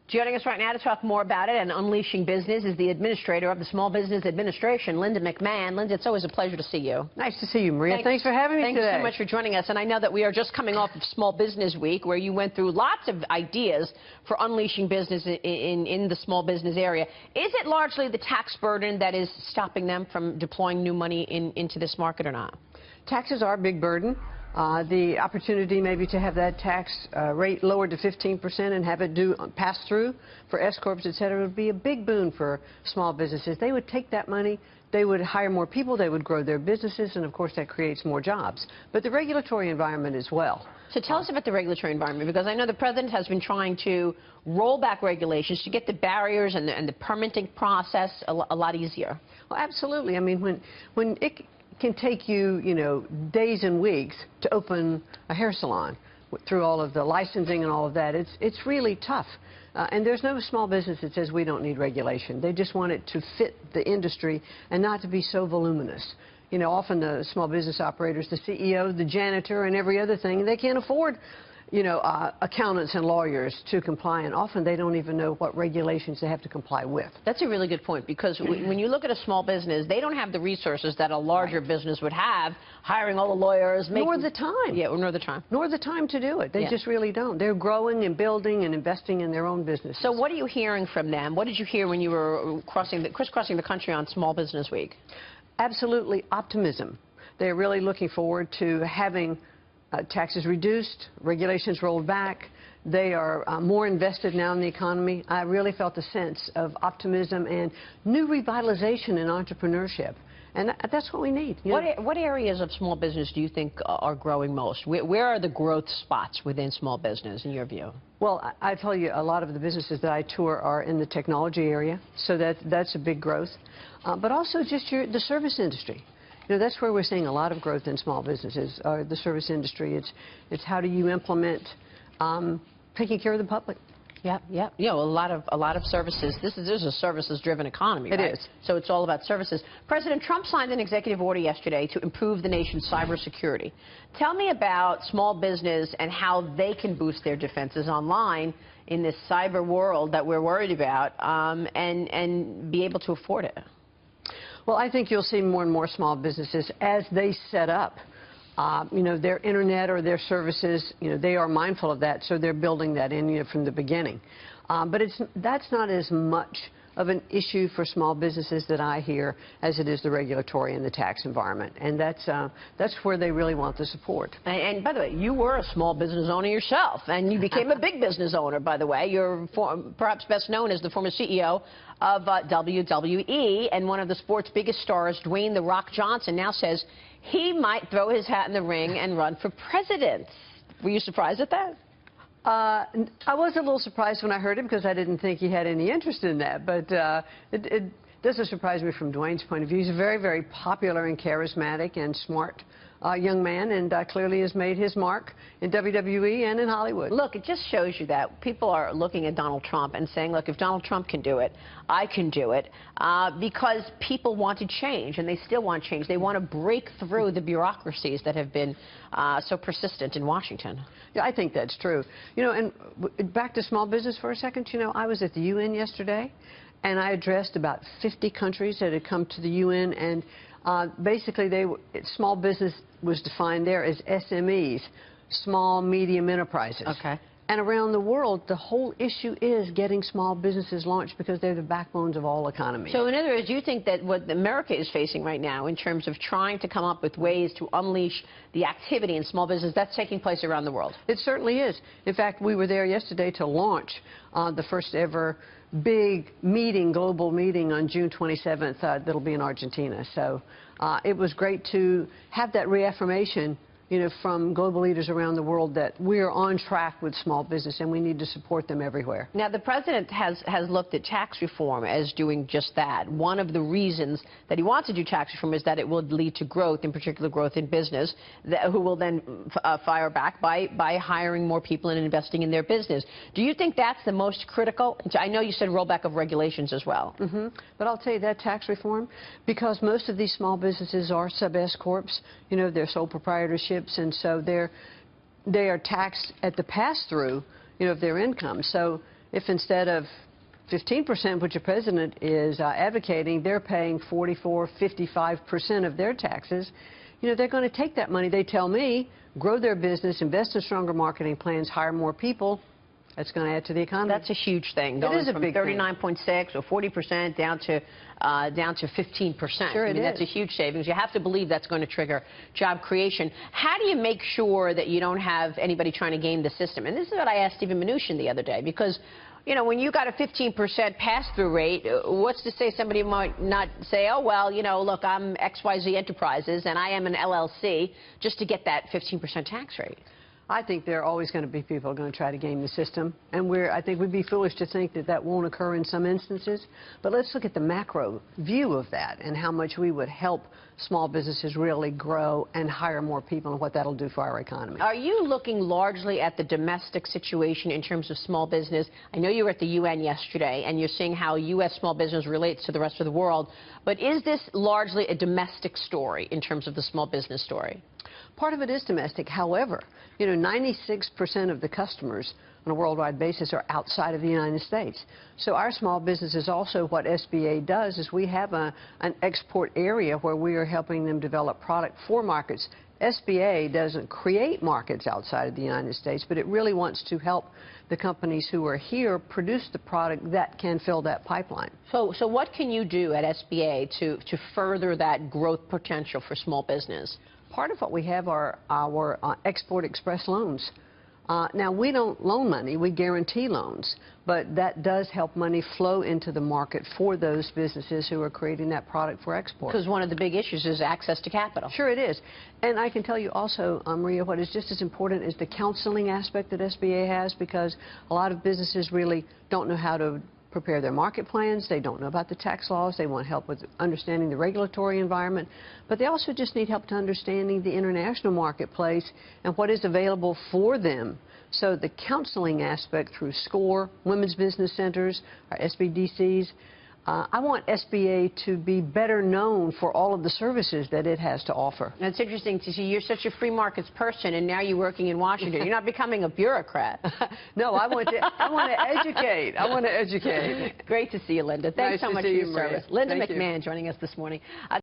Joining us right now to talk more about it and unleashing business is the administrator of the Small Business Administration, Linda McMahon. Linda, it's always a pleasure to see you. Nice to see you, Maria. Thanks for having me today. Thank you so much for joining us. And I know that we are just coming off of Small Business Week, where you went through lots of ideas for unleashing business in the small business area. Is it largely the tax burden that is stopping them from deploying new money into this market or not? Taxes are a big burden. The opportunity maybe to have that tax rate lowered to 15% and have it pass through for S-corps, et cetera, would be a big boon for small businesses. They would take that money, they would hire more people, they would grow their businesses, and of course that creates more jobs. But the regulatory environment as well. So tell us about the regulatory environment, because I know the President has been trying to roll back regulations to get the barriers and the permitting process a lot easier. Well, absolutely. I mean, when it can take you, days and weeks to open a hair salon through all of the licensing and all of that, it's really tough. And there's no small business that says we don't need regulation. They just want it to fit the industry and not to be so voluminous. Often the small business operators, the CEO, the janitor, and every other thing, they can't afford accountants and lawyers to comply, and often they don't even know what regulations they have to comply with. That's a really good point, because when you look at a small business, they don't have the resources that a larger business would have, hiring all the lawyers. Nor the time. Yeah, nor the time. Nor the time to do it. They just really don't. They're growing and building and investing in their own businesses. So what are you hearing from them? What did you hear when you were crisscrossing the country on Small Business Week? Absolutely optimism. They're really looking forward to having taxes reduced, regulations rolled back. They are more invested now in the economy. I really felt a sense of optimism and new revitalization in entrepreneurship. And that's what we need. What areas of small business do you think are growing most? Where are the growth spots within small business, in your view? Well, I tell you, a lot of the businesses that I tour are in the technology area, so that's a big growth. But also just the service industry. That's where we're seeing a lot of growth in small businesses, the service industry. It's how do you implement taking care of the public. Yeah. A lot of services. This is a services-driven economy, right? It is. So it's all about services. President Trump signed an executive order yesterday to improve the nation's cybersecurity. Tell me about small business and how they can boost their defenses online in this cyber world that we're worried about, and be able to afford it. Well, I think you'll see more and more small businesses as they set up, their internet or their services. They are mindful of that, so they're building that in from the beginning. But that's not as much of an issue for small businesses that I hear as it is the regulatory and the tax environment, and that's where they really want the support. And by the way, you were a small business owner yourself, and you became a big business owner, by the way. You're perhaps best known as the former CEO of WWE, and one of the sport's biggest stars, Dwayne The Rock Johnson, now says he might throw his hat in the ring and run for president. Were you surprised at that? I was a little surprised when I heard him, because I didn't think he had any interest in that. But it doesn't surprise me from Dwayne's point of view. He's a very, very popular and charismatic and smart young man, and clearly has made his mark in WWE and in Hollywood. Look, it just shows you that people are looking at Donald Trump and saying, look, if Donald Trump can do it, I can do it, because people want to change, and they still want change. They want to break through the bureaucracies that have been so persistent in Washington. Yeah, I think that's true. And back to small business for a second, I was at the UN yesterday, and I addressed about 50 countries that had come to the UN, and basically small business was defined there as SMEs, small, medium enterprises. Okay. And around the world, the whole issue is getting small businesses launched, because they're the backbones of all economies. So in other words, you think that what America is facing right now in terms of trying to come up with ways to unleash the activity in small business, that's taking place around the world? It certainly is. In fact, we were there yesterday to launch the first ever big meeting, global meeting on June 27th that'll be in Argentina. So it was great to have that reaffirmation from global leaders around the world that we're on track with small business and we need to support them everywhere. Now, the President has looked at tax reform as doing just that. One of the reasons that he wants to do tax reform is that it will lead to growth, in particular growth in business, who will then fire back by hiring more people and investing in their business. Do you think that's the most critical? I know you said rollback of regulations as well. But I'll tell you that tax reform, because most of these small businesses are sub-S corps, they're sole proprietorships, and so they are taxed at the pass-through, of their income. So if instead of 15%, which the president is advocating, they're paying 44, 55% of their taxes, you know, they're going to take that money, they tell me, grow their business, invest in stronger marketing plans, hire more people. That's going to add to the economy. That's a huge thing. It is a from big 39.6 or 40% down to 15%. Sure, That's a huge savings. You have to believe that's going to trigger job creation. How do you make sure that you don't have anybody trying to game the system? And this is what I asked Stephen Mnuchin the other day, because you know, when you got a 15% pass-through rate, what's to say somebody might not say, oh, well, you know, look, I'm XYZ Enterprises and I am an LLC, just to get that 15% tax rate? I think there are always going to be people who are going to try to game the system, and I think we'd be foolish to think that that won't occur in some instances. But let's look at the macro view of that and how much we would help small businesses really grow and hire more people and what that'll do for our economy. Are you looking largely at the domestic situation in terms of small business? I know you were at the UN yesterday, and you're seeing how U.S. small business relates to the rest of the world. But is this largely a domestic story in terms of the small business story? Part of it is domestic. However, you know, 96% of the customers on a worldwide basis are outside of the United States. So our small business is also what SBA does, is we have an export area where we are helping them develop product for markets. SBA doesn't create markets outside of the United States, but it really wants to help the companies who are here produce the product that can fill that pipeline. So what can you do at SBA to further that growth potential for small business? Part of what we have are our Export Express loans. Now, we don't loan money, we guarantee loans, but that does help money flow into the market for those businesses who are creating that product for export. Because one of the big issues is access to capital. Sure it is. And I can tell you also, Maria, what is just as important is the counseling aspect that SBA has, because a lot of businesses really don't know how to prepare their market plans. They don't know about the tax laws. They want help with understanding the regulatory environment. But they also just need help to understanding the international marketplace and what is available for them. So the counseling aspect through SCORE, Women's Business Centers, our SBDCs, I want SBA to be better known for all of the services that it has to offer. And it's interesting to see you're such a free markets person, and now you're working in Washington. You're not becoming a bureaucrat. No, I want to educate. I want to educate. Great to see you, Linda. Thanks so much for your service. Linda McMahon joining us this morning.